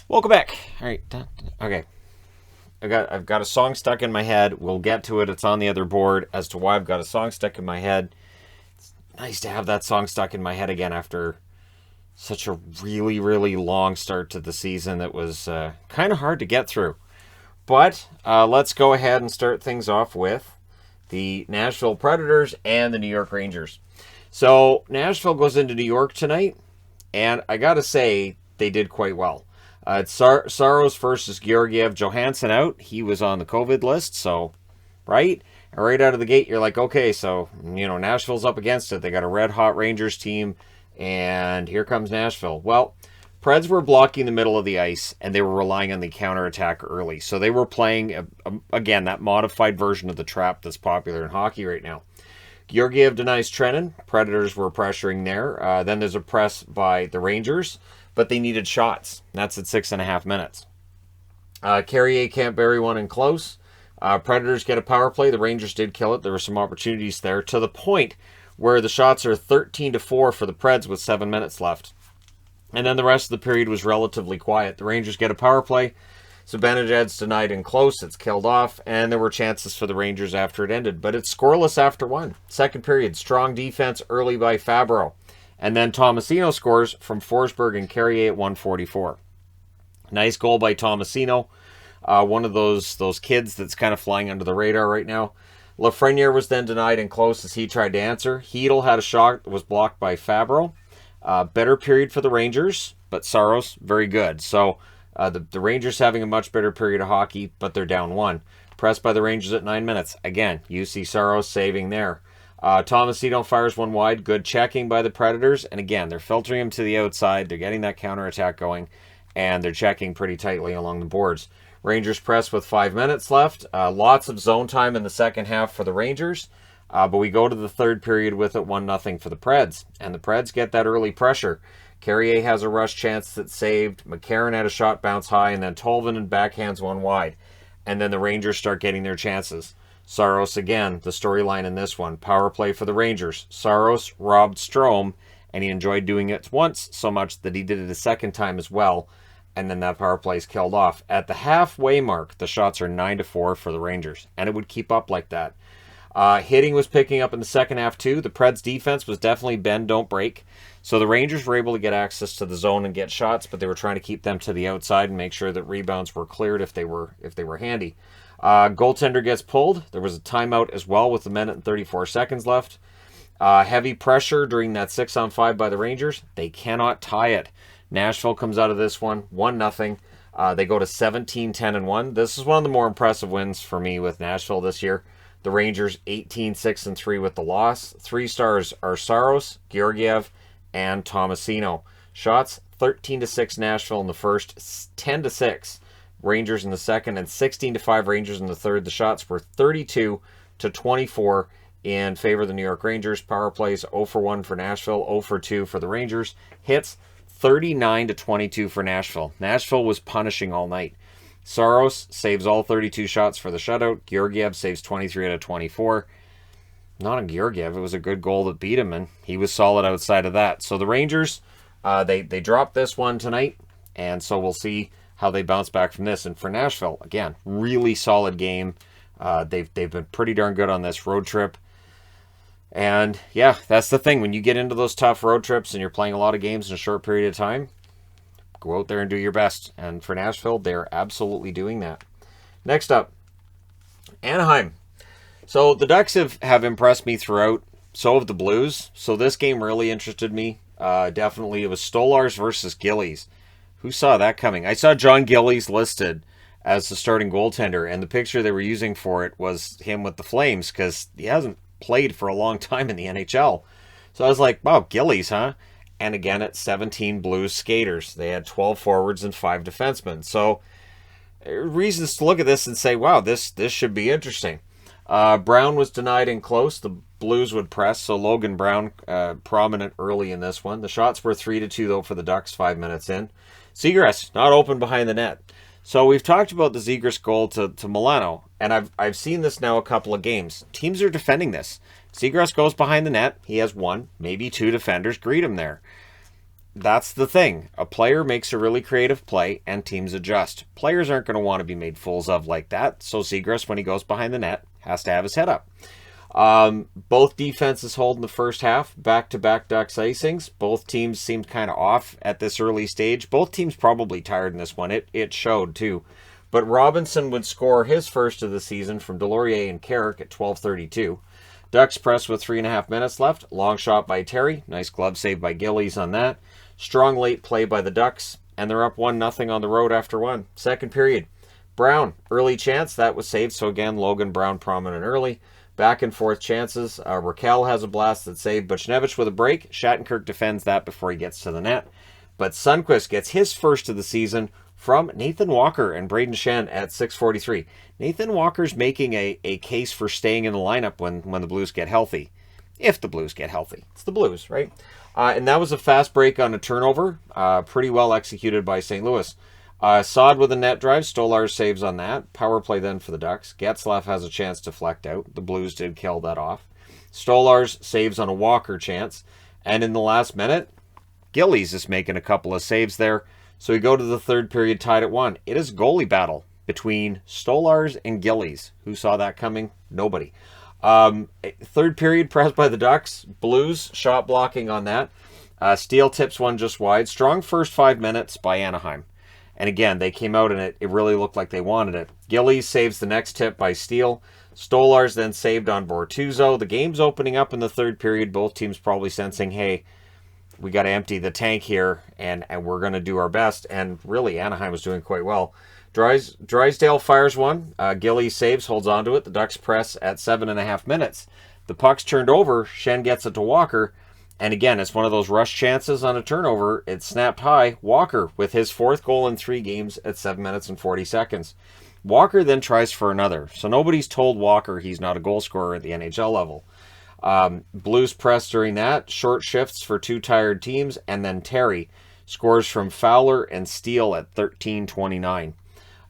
Welcome back. All right. Okay. I've got a song stuck in my head. We'll get to it. It's on the other board as to why I've got a song stuck in my head. It's nice to have that song stuck in my head again after such a really, really long start to the season that was kind of hard to get through. But let's go ahead and start things off with the Nashville Predators and the New York Rangers. So Nashville goes into New York tonight, and I got to say they did quite well. It's Saros versus Georgiev. Johansson out. He was on the COVID list, so, right? And right out of the gate, you're like, okay, so, Nashville's up against it. They got a red-hot Rangers team, and here comes Nashville. Well, Preds were blocking the middle of the ice, and they were relying on the counterattack early. So they were playing, again, that modified version of the trap that's popular in hockey right now. Georgiev denies Trennan. Predators were pressuring there. Then there's a press by the Rangers, but they needed shots. That's at 6.5 minutes. Carrier can't bury one in close. Predators get a power play. The Rangers did kill it. There were some opportunities there to the point where the shots are 13-4 for the Preds with 7 minutes left. And then the rest of the period was relatively quiet. The Rangers get a power play. Zibanejad's denied in close. It's killed off. And there were chances for the Rangers after it ended. But it's scoreless after one. Second period, strong defense early by Fabro. And then Tomasino scores from Forsberg and Carrier at 1:44. Nice goal by Tomasino. One of those kids that's kind of flying under the radar right now. Lafreniere was then denied in close as he tried to answer. Hedl had a shot that was blocked by Fabro. Better period for the Rangers, but Saros, very good. So the Rangers having a much better period of hockey, but they're down one. Pressed by the Rangers at 9 minutes. Again, you see Saros saving there. Tomasino fires one wide. Good checking by the Predators. And again, they're filtering him to the outside. They're getting that counterattack going, and they're checking pretty tightly along the boards. Rangers press with 5 minutes left. Lots of zone time in the second half for the Rangers. But we go to the third period with it 1-0 for the Preds. And the Preds get that early pressure. Carrier has a rush chance that's saved. McCarron had a shot bounce high. And then Tolvanen backhands one wide. And then the Rangers start getting their chances. Saros again, the storyline in this one. Power play for the Rangers. Saros robbed Strome. And he enjoyed doing it once so much that he did it a second time as well. And then that power play is killed off. At the halfway mark, the shots are 9-4 for the Rangers. And it would keep up like that. Hitting was picking up in the second half too. The Preds defense was definitely bend, don't break. So the Rangers were able to get access to the zone and get shots, but they were trying to keep them to the outside and make sure that rebounds were cleared if they were handy. Goaltender gets pulled. There was a timeout as well with 1 minute and 34 seconds left. Heavy pressure during that 6-on-5 by the Rangers. They cannot tie it. Nashville comes out of this one 1-0. They go to 17-10-1. This is one of the more impressive wins for me with Nashville this year. The Rangers 18-6-3 with the loss. 3 stars are Saros, Georgiev, and Tomasino. Shots 13-6 Nashville in the first, 10-6 Rangers in the second, and 16-5 Rangers in the third. The shots were 32-24 in favor of the New York Rangers. Power plays 0-for-1 for Nashville, 0-for-2 for the Rangers. Hits 39-22 for Nashville. Nashville was punishing all night. Saros saves all 32 shots for the shutout. Georgiev saves 23 out of 24. Not on Georgiev. It was a good goal that beat him, and he was solid outside of that. So the Rangers, they dropped this one tonight, and so we'll see how they bounce back from this. And for Nashville, again, really solid game. They've been pretty darn good on this road trip. And yeah, that's the thing. When you get into those tough road trips and you're playing a lot of games in a short period of time, go out there and do your best. And for Nashville, they're absolutely doing that. Next up, Anaheim. So the Ducks have impressed me throughout. So have the Blues. So this game really interested me. Definitely. It was Stolars versus Gillies. Who saw that coming? I saw John Gillies listed as the starting goaltender, and the picture they were using for it was him with the Flames because he hasn't played for a long time in the NHL. So I was like, wow, Gillies, huh? And again, it's 17 Blues skaters. They had 12 forwards and 5 defensemen. So reasons to look at this and say, wow, this should be interesting. Brown was denied in close. The Blues would press, so Logan Brown prominent early in this one. The shots were 3-2, though, for the Ducks 5 minutes in. Zegras, not open behind the net. So we've talked about the Zegras goal to Milano, and I've seen this now a couple of games. Teams are defending this. Zegras goes behind the net. He has 1, maybe 2 defenders greet him there. that's the thing. A player makes a really creative play and teams adjust. Players aren't going to want to be made fools of like that. So Seagrass, when he goes behind the net, has to have his head up. Both defenses hold in the first half. Back-to-back Ducks icings. Both teams seemed kind of off at this early stage. Both teams probably tired in this one. It showed too. But Robinson would score his first of the season from Delorier and Carrick at 12:32. Ducks press with 3.5 minutes left. Long shot by Terry. Nice glove save by Gillies on that. Strong late play by the Ducks, and they're up 1-0 on the road after one. Second period. Brown, early chance. That was saved, so again, Logan Brown prominent early. Back and forth chances. Raquel has a blast that's saved. Buchnevich with a break. Shattenkirk defends that before he gets to the net. But Sundqvist gets his first of the season from Nathan Walker and Braden Shen at 6:43. Nathan Walker's making a case for staying in the lineup when the Blues get healthy. If the Blues get healthy. It's the Blues, right? And that was a fast break on a turnover. Pretty well executed by St. Louis. Saad with a net drive. Stolarz saves on that. Power play then for the Ducks. Getzlaf has a chance to deflect out. The Blues did kill that off. Stolarz saves on a Walker chance. And in the last minute, Gillies is making a couple of saves there. So we go to the third period tied at 1. It is a goalie battle between Stolarz and Gillies. Who saw that coming? Nobody. Third period pressed by the Ducks. Blues shot blocking on that. Steele tips one just wide. Strong first 5 minutes by Anaheim. And again, they came out and it really looked like they wanted it. Gillies saves the next tip by Steele. Stolarz then saved on Bortuzzo. The game's opening up in the third period. Both teams probably sensing, hey, we got to empty the tank here and we're going to do our best. And really, Anaheim was doing quite well. Drysdale fires one. Gillies saves, holds onto it. The Ducks press at 7.5 minutes. The puck's turned over. Shen gets it to Walker. And again, it's one of those rush chances on a turnover. It snapped high. Walker with his 4th goal in 3 games at 7 minutes and 40 seconds. Walker then tries for another. So nobody's told Walker he's not a goal scorer at the NHL level. Blues press during that. Short shifts for 2 tired teams. And then Terry scores from Fowler and Steele at 13:29.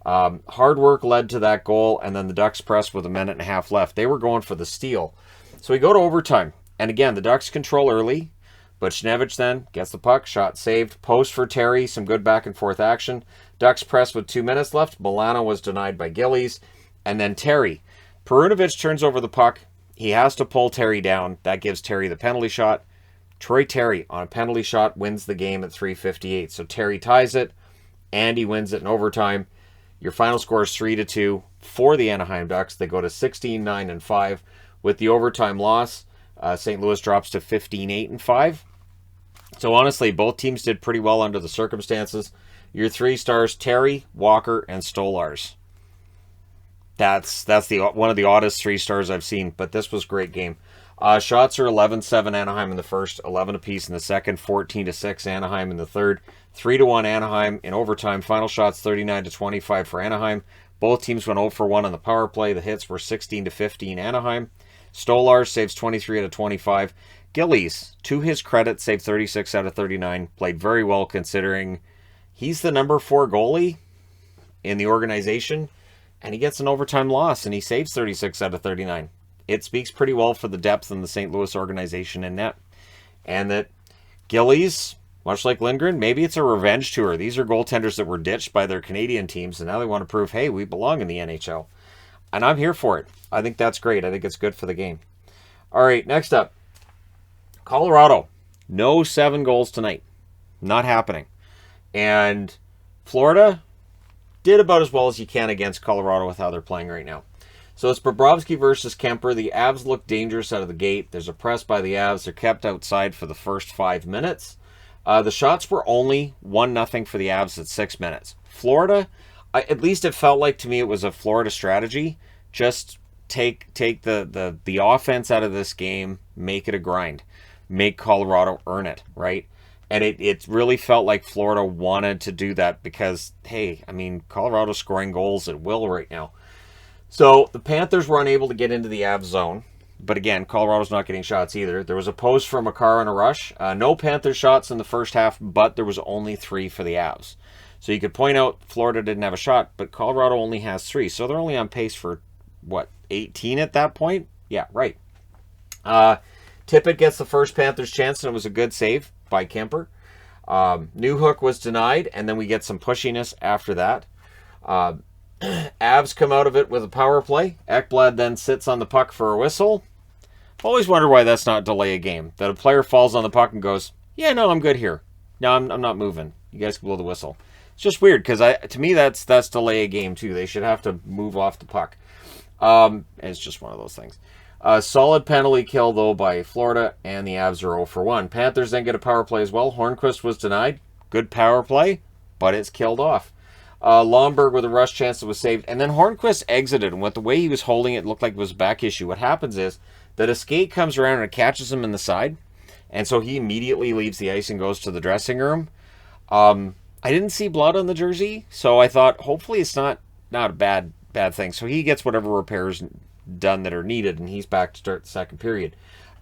Hard work led to that goal, and then the Ducks press with 1.5 minutes left. They were going for the steal. So we go to overtime. And again, the Ducks control early. Buchnevich then gets the puck, shot saved. Post for Terry, some good back and forth action. Ducks press with 2 minutes left. Milano was denied by Gillies. And then Terry. Perunovic turns over the puck. He has to pull Terry down. That gives Terry the penalty shot. Troy Terry on a penalty shot wins the game at 3:58. So Terry ties it. Andy wins it in overtime. Your final score is 3-2 for the Anaheim Ducks. They go to 16-9-5 with the overtime loss. St. Louis drops to 15-8-5. So honestly, both teams did pretty well under the circumstances. Your 3 stars, Terry, Walker, and Stolarz. That's one of the oddest 3 stars I've seen, but this was a great game. Shots are 11-7 Anaheim in the first, 11 apiece in the second, 14-6 Anaheim in the third, 3-1 Anaheim in overtime. Final shots 39-25 for Anaheim. Both teams went 0 for 1 on the power play. The hits were 16-15 Anaheim. Stolarz saves 23 out of 25. Gillies, to his credit, saved 36 out of 39. Played very well considering he's the number 4 goalie in the organization. And he gets an overtime loss, and he saves 36 out of 39. It speaks pretty well for the depth in the St. Louis organization in net. And that Gillies, much like Lindgren, maybe it's a revenge tour. These are goaltenders that were ditched by their Canadian teams, and now they want to prove, hey, we belong in the NHL. And I'm here for it. I think that's great. I think it's good for the game. All right, next up. Colorado. No 7 goals tonight. Not happening. And Florida did about as well as you can against Colorado with how they're playing right now. So it's Bobrovsky versus Kemper. The Avs look dangerous out of the gate. There's a press by the Avs. They're kept outside for the first 5 minutes. The shots were only 1-0 for the Avs at 6 minutes. Florida, at least it felt like to me it was a Florida strategy. Just take the offense out of this game, make it a grind. Make Colorado earn it, right? And it really felt like Florida wanted to do that because, hey, I mean, Colorado's scoring goals at will right now. So the Panthers were unable to get into the Avs zone. But again, Colorado's not getting shots either. There was a post for Makar on a rush. No Panthers shots in the first half, but there was only 3 for the Avs. So you could point out Florida didn't have a shot, but Colorado only has 3. So they're only on pace for, 18 at that point? Yeah, right. Tippett gets the first Panthers chance, and it was a good save by Kemper. Newhook was denied, and then we get some pushiness after that. Avs come out of it with a power play. Ekblad then sits on the puck for a whistle. I've always wondered why that's not delay a game. That a player falls on the puck and goes, yeah, no, I'm good here. No, I'm not moving. You guys can blow the whistle. It's just weird, because to me, that's delay a game, too. They should have to move off the puck. It's just one of those things. Solid penalty kill, though, by Florida, and the Avs are 0 for 1. Panthers then get a power play as well. Hornqvist was denied. Good power play, but it's killed off. Lomberg with a rush chance that was saved. And then Hornqvist exited, and with the way he was holding it looked like it was a back issue. What happens is that a skate comes around and it catches him in the side, and so he immediately leaves the ice and goes to the dressing room. I didn't see blood on the jersey, so I thought hopefully it's not a bad thing. So he gets whatever repairs done that are needed, and he's back to start the second period.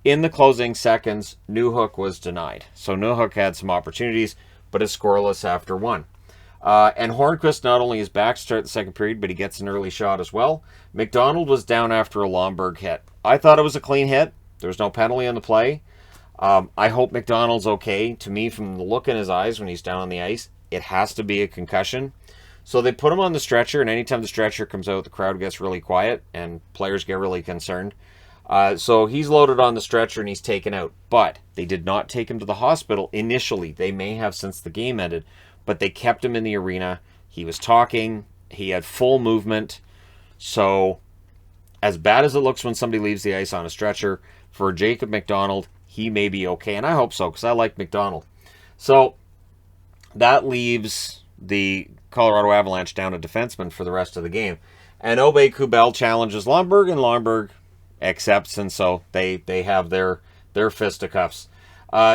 In the closing seconds, Newhook was denied. So Newhook had some opportunities, but is scoreless after one. And Hornqvist not only is back to start the second period, but he gets an early shot as well. McDonald was down after a Lomberg hit. I thought it was a clean hit. There was no penalty on the play. I hope McDonald's okay. To me, from the look in his eyes when he's down on the ice, it has to be a concussion. So they put him on the stretcher, and anytime the stretcher comes out, the crowd gets really quiet, and players get really concerned. So he's loaded on the stretcher, and he's taken out. But they did not take him to the hospital initially. They may have since the game ended, but they kept him in the arena. He was talking. He had full movement. So as bad as it looks when somebody leaves the ice on a stretcher, for Jacob McDonald, he may be okay, and I hope so, because I like McDonald. So that leaves the Colorado Avalanche down a defenseman for the rest of the game. And Aube-Kubel challenges Lomberg, and Lomberg accepts, and so they have their fisticuffs.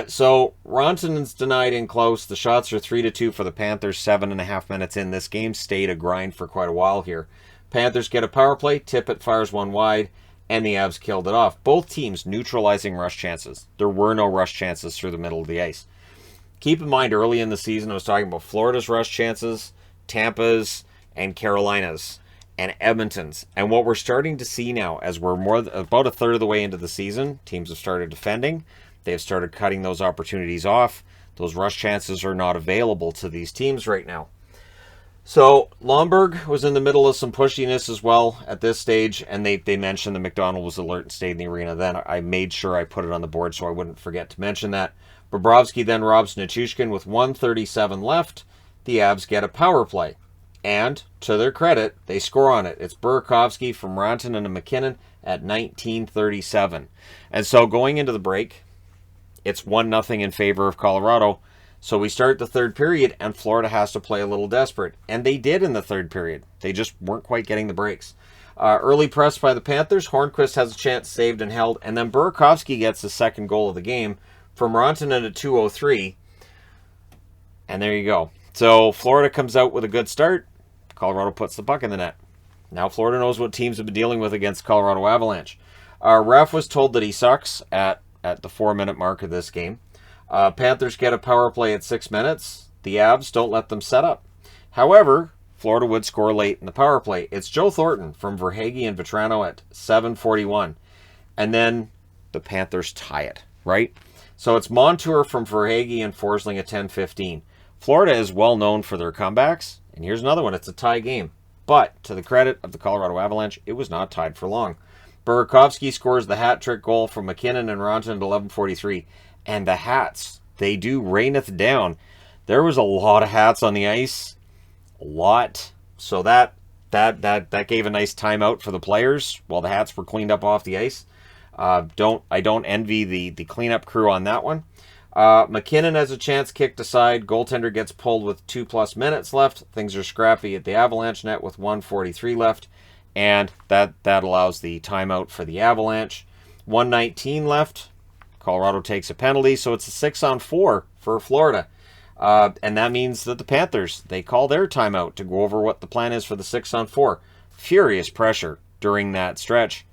So Rantanen's denied in close. The shots are 3-2 for the Panthers, 7.5 minutes in. This game stayed a grind for quite a while here. Panthers get a power play, Tippett fires one wide, and the Avs killed it off. Both teams neutralizing rush chances. There were no rush chances through the middle of the ice. Keep in mind, early in the season, I was talking about Florida's rush chances, Tampa's, and Carolina's, and Edmonton's. And what we're starting to see now, as we're about a third of the way into the season, teams have started defending. They have started cutting those opportunities off. Those rush chances are not available to these teams right now. So Lomberg was in the middle of some pushiness as well at this stage, and they mentioned that McDonald was alert and stayed in the arena. Then I made sure I put it on the board so I wouldn't forget to mention that. Bobrovsky then robs Nichushkin with 1:37 left. The Avs get a power play. And, to their credit, they score on it. It's Burakovsky from Rantanen and McKinnon at 19:37. And so going into the break, it's 1-0 in favor of Colorado. So we start the third period, and Florida has to play a little desperate. And they did in the third period. They just weren't quite getting the breaks. Early press by the Panthers. Hornqvist has a chance saved and held. And then Burakovsky gets the second goal of the game from Rantanen at 2:03. And there you go. So Florida comes out with a good start. Colorado puts the puck in the net. Now Florida knows what teams have been dealing with against Colorado Avalanche. Ref was told that he sucks at the 4-minute mark of this game. Panthers get a power play at 6 minutes. The Avs don't let them set up. However, Florida would score late in the power play. It's Joe Thornton from Verhaeghe and Vetrano at 7:41. And then the Panthers tie it, right? So it's Montour from Verhaeghe and Forsling at 10:15. Florida is well known for their comebacks. And here's another one. It's a tie game. But to the credit of the Colorado Avalanche, it was not tied for long. Burakovsky scores the hat-trick goal from McKinnon and Rantanen at 11:43. And the hats, they do raineth down. There was a lot of hats on the ice. A lot. So that gave a nice timeout for the players while the hats were cleaned up off the ice. I don't envy the cleanup crew on that one. McKinnon has a chance kicked aside. Goaltender gets pulled with 2+ minutes left. Things are scrappy at the Avalanche net with 1:43 left. And that allows the timeout for the Avalanche. 1:19 left. Colorado takes a penalty, so it's a 6-on-4 for Florida. And that means that the Panthers, they call their timeout to go over what the plan is for the 6-on-4. Furious pressure during that stretch.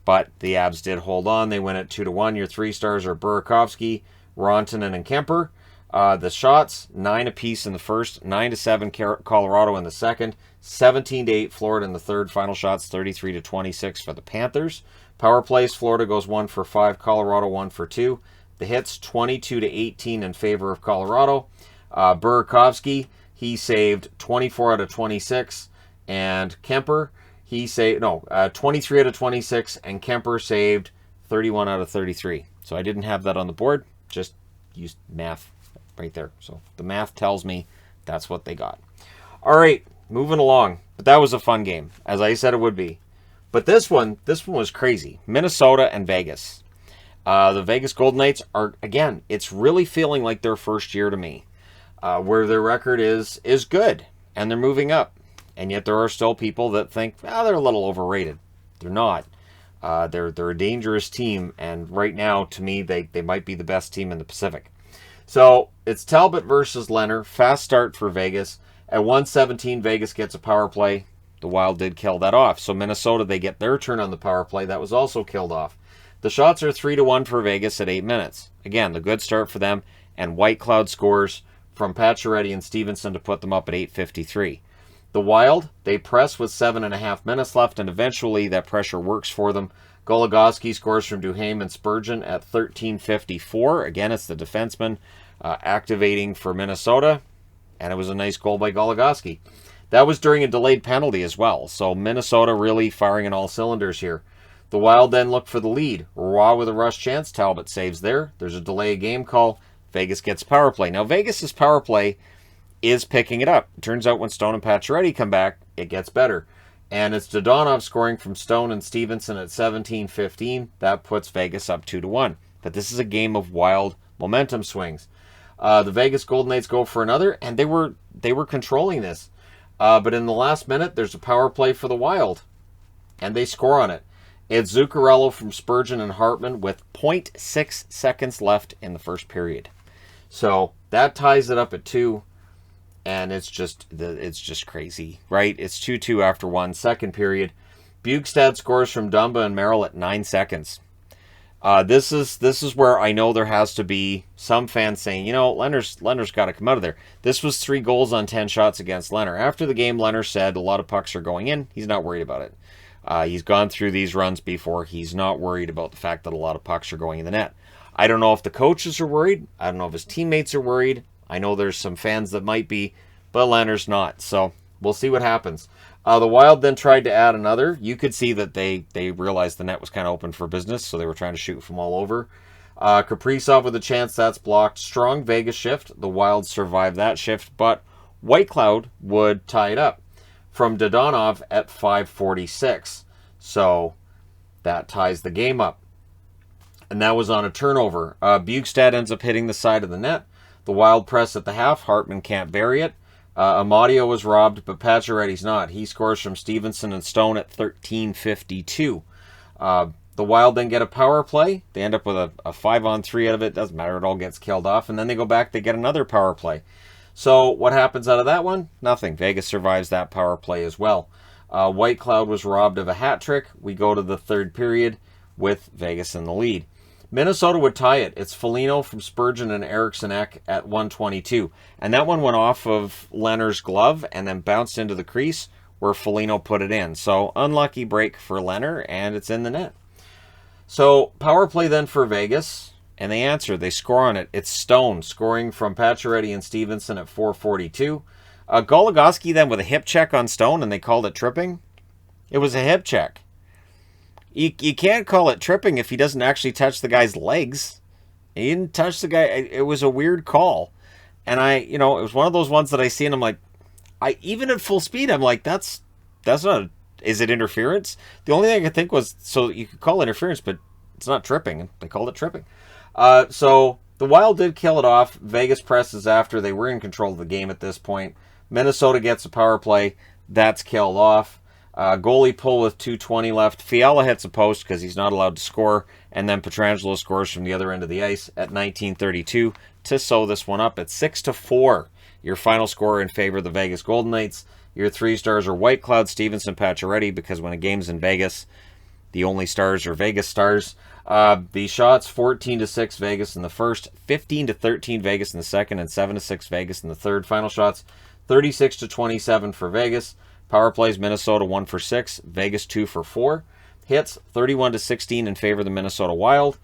But the Avs did hold on. They win at 2-1. Your 3 stars are Burakovsky, Rantanen, and Kemper. The shots, 9 apiece in the first, 9-7 Colorado in the second, 17-8 Florida in the third. Final shots, 33-26 for the Panthers. Power plays, Florida goes 1 for 5, Colorado 1 for 2. The hits 22-18 in favor of Colorado. Burakovsky, he saved 24 out of 26, and Kemper, he saved 23 out of 26, and Kemper saved 31 out of 33. So I didn't have that on the board, just used math right there. So the math tells me that's what they got. All right, moving along. But that was a fun game, as I said it would be. But this one was crazy. Minnesota and Vegas. The Vegas Golden Knights are, again, it's really feeling like their first year to me, where their record is good, and they're moving up. And yet there are still people that think, they're a little overrated. They're not. They're a dangerous team, and right now, to me, they might be the best team in the Pacific. So it's Talbot versus Leonard. Fast start for Vegas. At 1:17, Vegas gets a power play. The Wild did kill that off. So Minnesota, they get their turn on the power play. That was also killed off. The shots are 3-1 for Vegas at 8 minutes. Again, the good start for them. And Whitecloud scores from Pacioretty and Stevenson to put them up at 8:53. The Wild, they press with 7.5 minutes left, and eventually that pressure works for them. Goligoski scores from Duhaime and Spurgeon at 13:54. Again, it's the defenseman activating for Minnesota, and it was a nice goal by Goligoski. That was during a delayed penalty as well, so Minnesota really firing on all cylinders here. The Wild then look for the lead. Roy with a rush chance. Talbot saves there. There's a delay game call. Vegas gets power play. Now, Vegas's power play is picking it up. It turns out when Stone and Pacioretty come back, it gets better. And it's Dodonov scoring from Stone and Stevenson at 17:15. That puts Vegas up 2-1. But this is a game of wild momentum swings. The Vegas Golden Knights go for another, and they were controlling this. But in the last minute, there's a power play for the Wild, and they score on it. It's Zuccarello from Spurgeon and Hartman with 0.6 seconds left in the first period. So that ties it up at 2. And it's just crazy, right? It's 2-2 after 1 second period. Bjugstad scores from Dumba and Merrill at 9 seconds. This is where I know there has to be some fans saying, Leonard's got to come out of there. This was 3 goals on 10 shots against Leonard. After the game, Leonard said a lot of pucks are going in. He's not worried about it. He's gone through these runs before. He's not worried about the fact that a lot of pucks are going in the net. I don't know if the coaches are worried. I don't know if his teammates are worried. I know there's some fans that might be, but Leonard's not. So we'll see what happens. The Wild then tried to add another. You could see that they realized the net was kind of open for business, so they were trying to shoot from all over. Kaprizov with a chance, that's blocked. Strong Vegas shift. The Wild survived that shift, but Whitecloud would tie it up from Dodonov at 5:46. So that ties the game up. And that was on a turnover. Bjugstad ends up hitting the side of the net. The Wild press at the half. Hartman can't bury it. Amadio was robbed, but Pacioretty's not. He scores from Stevenson and Stone at 13:52. The Wild then get a power play. They end up with a 5-on-3 out of it. Doesn't matter. It all gets killed off. And then they go back. They get another power play. So what happens out of that one? Nothing. Vegas survives that power play as well. Whitecloud was robbed of a hat trick. We go to the third period with Vegas in the lead. Minnesota would tie it. It's Foligno from Spurgeon and Eriksson Ek at 1:22. And that one went off of Leonard's glove and then bounced into the crease where Foligno put it in. So unlucky break for Leonard, and it's in the net. So power play then for Vegas, and they answer. They score on it. It's Stone scoring from Pacioretty and Stevenson at 4:42. Goligoski then with a hip check on Stone, and they called it tripping. It was a hip check. You can't call it tripping if he doesn't actually touch the guy's legs. He didn't touch the guy. It was a weird call. And it was one of those ones that I see and I'm like, even at full speed, I'm like, that's not, is it interference? The only thing I could think was, so you could call it interference, but it's not tripping. They called it tripping. So the Wild did kill it off. Vegas presses after. They were in control of the game at this point. Minnesota gets a power play. That's killed off. Goalie pull with 2:20 left. Fiala hits a post because he's not allowed to score. And then Pietrangelo scores from the other end of the ice at 19:32 to sew this one up at 6-4. Your final score in favor of the Vegas Golden Knights. Your 3 stars are Whitecloud, Stevenson, Pacioretty, because when a game's in Vegas, the only stars are Vegas stars. The shots, 14-6 Vegas in the first, 15-13 Vegas in the second, and 7-6 Vegas in the third. Final shots, 36-27 for Vegas. Power plays, Minnesota 1 for 6, Vegas 2 for 4. Hits, 31-16 in favor of the Minnesota Wild.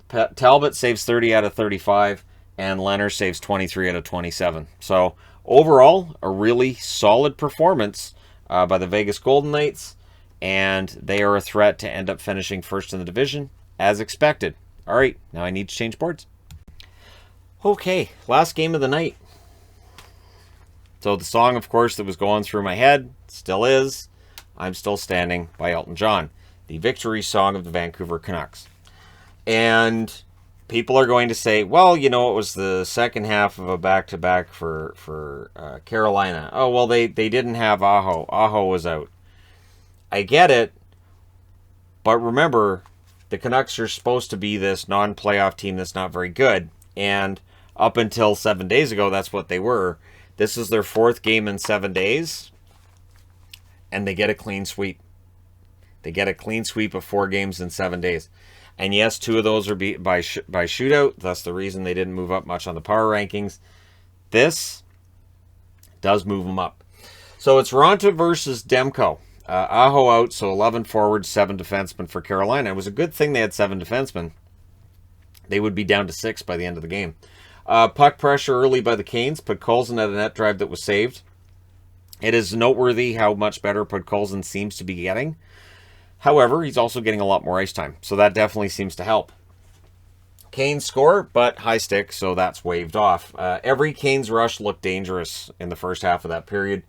Talbot saves 30 out of 35, and Leonard saves 23 out of 27. So overall, a really solid performance by the Vegas Golden Knights, and they are a threat to end up finishing first in the division, as expected. All right, now I need to change boards. Okay, last game of the night. So the song, of course, that was going through my head, still is, I'm Still Standing by Elton John, the victory song of the Vancouver Canucks. And people are going to say, well, you know, it was the second half of a back-to-back for Carolina. Oh, well, they didn't have Aho. Aho was out. I get it, but remember, the Canucks are supposed to be this non-playoff team that's not very good, and up until 7 days ago, that's what they were. This is their fourth game in 7 days, and they get a clean sweep. They get a clean sweep of 4 games in 7 days. And yes, 2 of those are by shootout. That's the reason they didn't move up much on the power rankings. This does move them up. So it's Ronta versus Demko. Aho out, so 11 forwards, 7 defensemen for Carolina. It was a good thing they had 7 defensemen. They would be down to 6 by the end of the game. Puck pressure early by the Canes. Podkolzin had a net drive that was saved. It is noteworthy how much better Podkolzin seems to be getting. However, he's also getting a lot more ice time, so that definitely seems to help. Canes score, but high stick, so that's waved off. Every Canes rush looked dangerous in the first half of that period.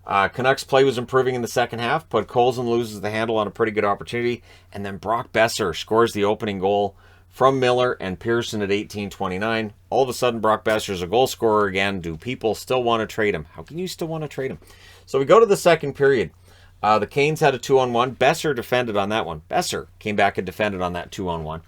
Canucks play was improving in the second half. Podkolzin loses the handle on a pretty good opportunity, and then Brock Besser scores the opening goal from Miller and Pearson at 18:29. All of a sudden, Brock Besser's a goal scorer again. Do people still want to trade him? How can you still want to trade him? So we go to the second period. The Canes had a 2-on-1. Besser defended on that one. Besser came back and defended on that 2-on-1.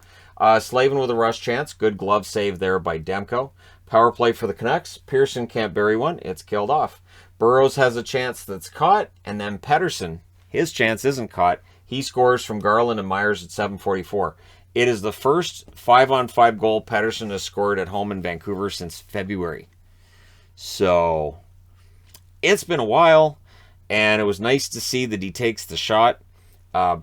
Slavin with a rush chance. Good glove save there by Demko. Power play for the Canucks. Pearson can't bury one. It's killed off. Burrows has a chance that's caught, and then Pettersson, his chance isn't caught. He scores from Garland and Myers at 7:44. It is the first 5-on-5 goal Pettersson has scored at home in Vancouver since February. So it's been a while, and it was nice to see that he takes the shot.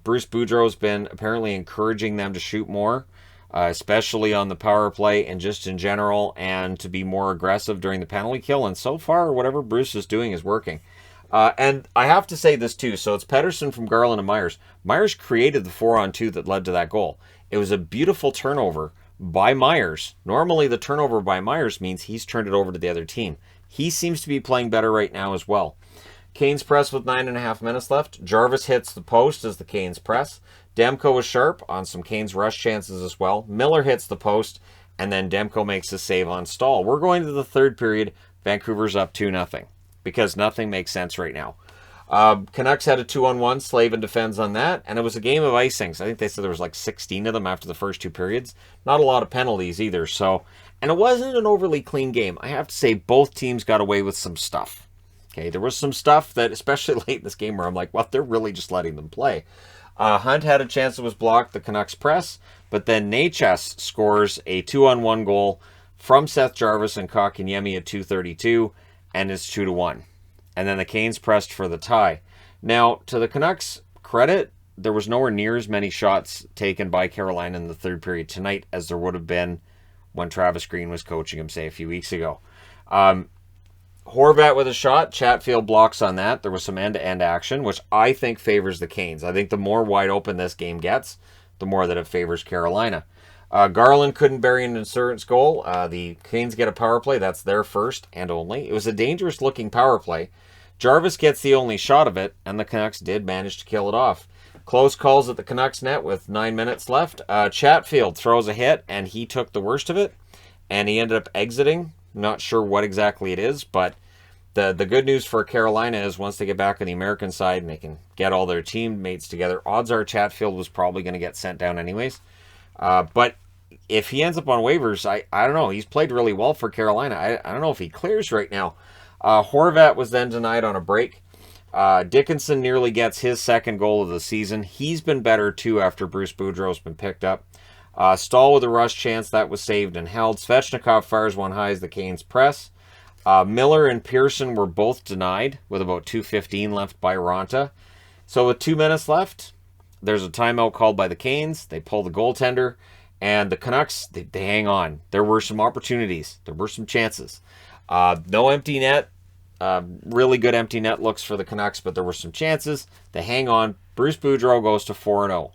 Bruce Boudreau's been apparently encouraging them to shoot more, especially on the power play and just in general, and to be more aggressive during the penalty kill. And so far, whatever Bruce is doing is working. And I have to say this too. So it's Pettersson from Garland and Myers. Myers created the 4-on-2 that led to that goal. It was a beautiful turnover by Myers. Normally, the turnover by Myers means he's turned it over to the other team. He seems to be playing better right now as well. Canes press with 9.5 minutes left. Jarvis hits the post as the Canes press. Demko was sharp on some Canes rush chances as well. Miller hits the post, and then Demko makes a save on Stahl. We're going to the third period. Vancouver's up 2-0 because nothing makes sense right now. Canucks had a 2-on-1. Slavin defends on that, and it was a game of icings. I think they said there was like 16 of them after the first 2 periods. Not a lot of penalties either. And it wasn't an overly clean game. I have to say both teams got away with some stuff. Okay, there was some stuff that, especially late in this game, where I'm like, well, they're really just letting them play. Hunt had a chance that was blocked, the Canucks press, but then Nechas scores a 2-on-1 goal from Seth Jarvis and Kotkaniemi at 2:32, and it's 2-1. And then the Canes pressed for the tie. Now, to the Canucks' credit, there was nowhere near as many shots taken by Carolina in the third period tonight as there would have been when Travis Green was coaching him, say, a few weeks ago. Horvat with a shot. Chatfield blocks on that. There was some end-to-end action, which I think favors the Canes. I think the more wide open this game gets, the more that it favors Carolina. Garland couldn't bury an insurance goal. The Canes get a power play. That's their first and only. It was a dangerous-looking power play. Jarvis gets the only shot of it, and the Canucks did manage to kill it off. Close calls at the Canucks net with 9 minutes left. Chatfield throws a hit, and he took the worst of it, and he ended up exiting. Not sure what exactly it is, but the good news for Carolina is once they get back on the American side and they can get all their teammates together, odds are Chatfield was probably going to get sent down anyways. But if he ends up on waivers, I don't know. He's played really well for Carolina. I don't know if he clears right now. Horvat was then denied on a break. Dickinson nearly gets his second goal of the season. He's been better too after Bruce Boudreau's been picked up. Stahl with a rush chance, that was saved and held. Svechnikov fires one high as the Canes press. Miller and Pearson were both denied with about 2:15 left by Ronta. So with 2 minutes left, there's a timeout called by the Canes. They pull the goaltender, And the Canucks, they hang on. There were some opportunities. There were some chances. No empty net. Really good empty net looks for the Canucks, but there were some chances. They hang on. Bruce Boudreau goes to 4-0.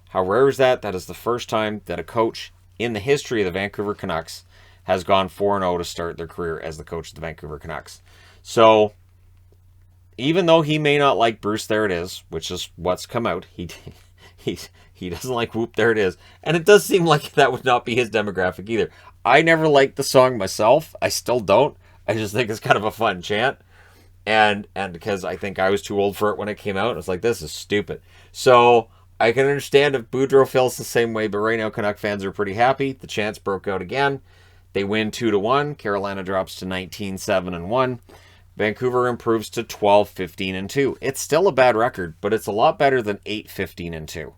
How rare is that? That is the first time that a coach in the history of the Vancouver Canucks has gone 4-0 to start their career as the coach of the Vancouver Canucks. So, even though he may not like Bruce, there it is, which is what's come out. He doesn't like Whoop, there it is. And it does seem like that would not be his demographic either. I never liked the song myself. I still don't. I just think it's kind of a fun chant. And because I think I was too old for it when it came out, I was like, this is stupid. So I can understand if Boudreau feels the same way, but right now Canuck fans are pretty happy. The chants broke out again. They win 2-1. Carolina drops to 19-7-1. Vancouver improves to 12-15-2. It's still a bad record, but it's a lot better than 8-15-2.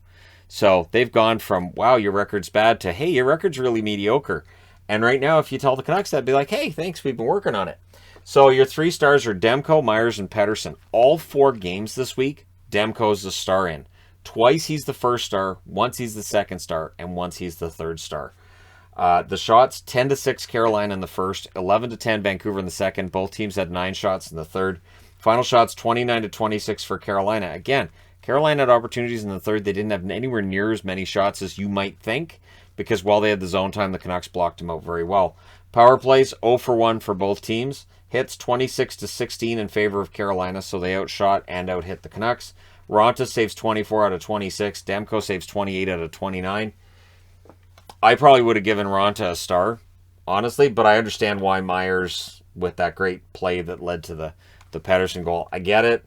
So they've gone from, wow, your record's bad, to, hey, your record's really mediocre. And right now, if you tell the Canucks that, be like, hey, thanks, we've been working on it. So your 3 stars are Demko, Myers, and Pettersson. All 4 games this week, Demko's the star in. Twice he's the first star, once he's the second star, and once he's the third star. The shots, 10-6 Carolina in the first, 11-10 Vancouver in the second. Both teams had 9 shots in the third. Final shots, 29-26 for Carolina. Again, Carolina had opportunities in the third. They didn't have anywhere near as many shots as you might think, because while they had the zone time, the Canucks blocked them out very well. Power plays, 0-for-1 for both teams. Hits, 26-16 in favor of Carolina, so they outshot and out-hit the Canucks. Ronta saves 24 out of 26. Demko saves 28 out of 29. I probably would have given Ronta a star, honestly, but I understand why Myers, with that great play that led to the Pettersson goal. I get it.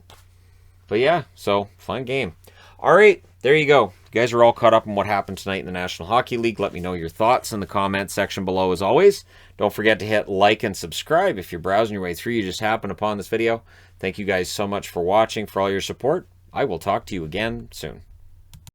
But yeah, so fun game. All right, there you go. You guys are all caught up on what happened tonight in the National Hockey League. Let me know your thoughts in the comments section below as always. Don't forget to hit like and subscribe if you're browsing your way through. You just happened upon this video. Thank you guys so much for watching, for all your support. I will talk to you again soon.